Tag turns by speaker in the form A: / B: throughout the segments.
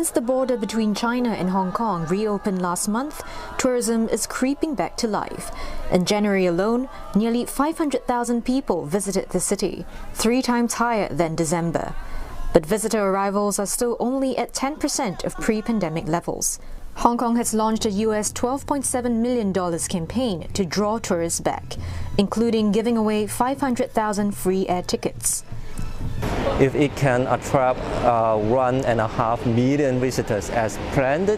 A: Since the border between China and Hong Kong reopened last month, tourism is creeping back to life. In January alone, nearly 500,000 people visited the city, 3 times higher than December. But visitor arrivals are still only at 10% of pre-pandemic levels. Hong Kong has launched a US $12.7 million campaign to draw tourists back, including giving away 500,000 free air tickets.
B: If it can attract 1.5 million visitors as planned,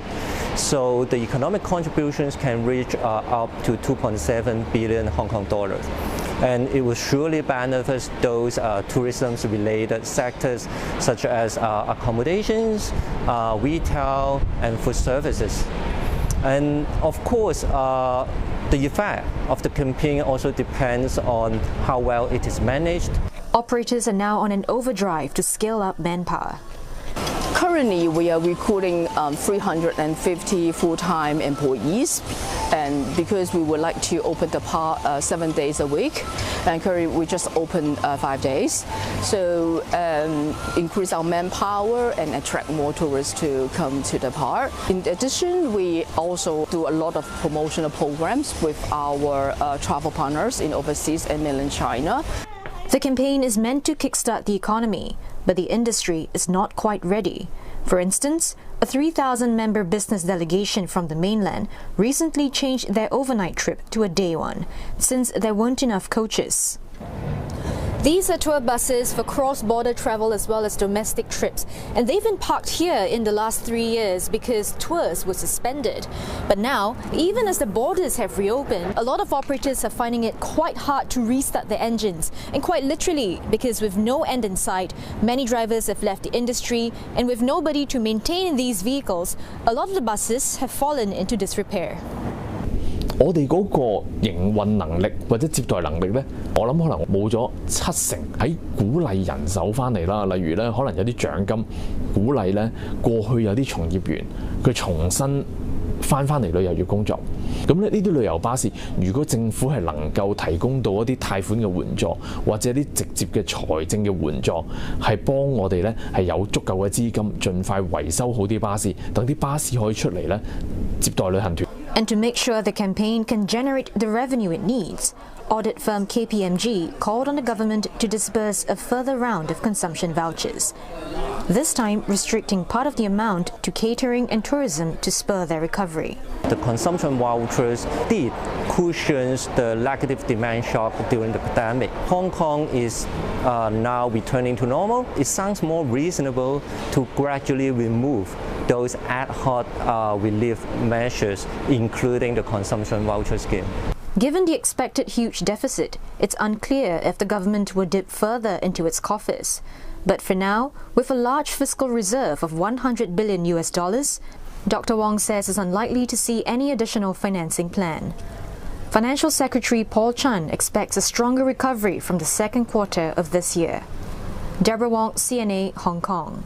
B: so the economic contributions can reach up to 2.7 billion Hong Kong dollars. And it will surely benefit those tourism-related sectors such as accommodations, retail, and food services. And of course, the effect of the campaign also depends on how well it is managed.
A: Operators are now on an overdrive to scale up manpower.
C: Currently, we are recruiting 350 full-time employees, and because we would like to open the park 7 days a week, and currently we just opened 5 days, so increase our manpower and attract more tourists to come to the park. In addition, we also do a lot of promotional programs with our travel partners in overseas and mainland China.
A: The campaign is meant to kickstart the economy, but the industry is not quite ready. For instance, a 3,000-member business delegation from the mainland recently changed their overnight trip to a day one, since there weren't enough coaches. These are tour buses for cross-border travel as well as domestic trips, and they've been parked here in the last 3 years because tours were suspended. But now, even as the borders have reopened, a lot of operators are finding it quite hard to restart their engines, and quite literally, because with no end in sight, many drivers have left the industry, and with nobody to maintain these vehicles, a lot of the buses have fallen into disrepair.
D: 我哋嗰個營運能力或者接待能力咧，我諗可能冇咗70%喺鼓勵人手翻嚟啦。例如咧，可能有啲獎金鼓勵咧，過去有啲從業員佢重新翻嚟旅遊業工作。咁咧呢啲旅遊巴士，如果政府係能夠提供到一啲貸款嘅援助，或者啲直接嘅財政嘅援助，係幫我哋咧係有足夠嘅資金，盡快維修好啲巴士，等啲巴士可以出嚟咧接待旅行團。
A: And to make sure the campaign can generate the revenue it needs, audit firm KPMG called on the government to disburse a further round of consumption vouchers, this time restricting part of the amount to catering and tourism to spur their recovery.
B: The consumption vouchers did cushion the negative demand shock during the pandemic. Hong Kong is now returning to normal. It sounds more reasonable to gradually remove those ad hoc relief measures, including the consumption voucher scheme.
A: Given the expected huge deficit, it's unclear if the government will dip further into its coffers. But for now, with a large fiscal reserve of $100 billion, Dr. Wong says it's unlikely to see any additional financing plan. Financial Secretary Paul Chan expects a stronger recovery from the second quarter of this year. Deborah Wong, CNA, Hong Kong.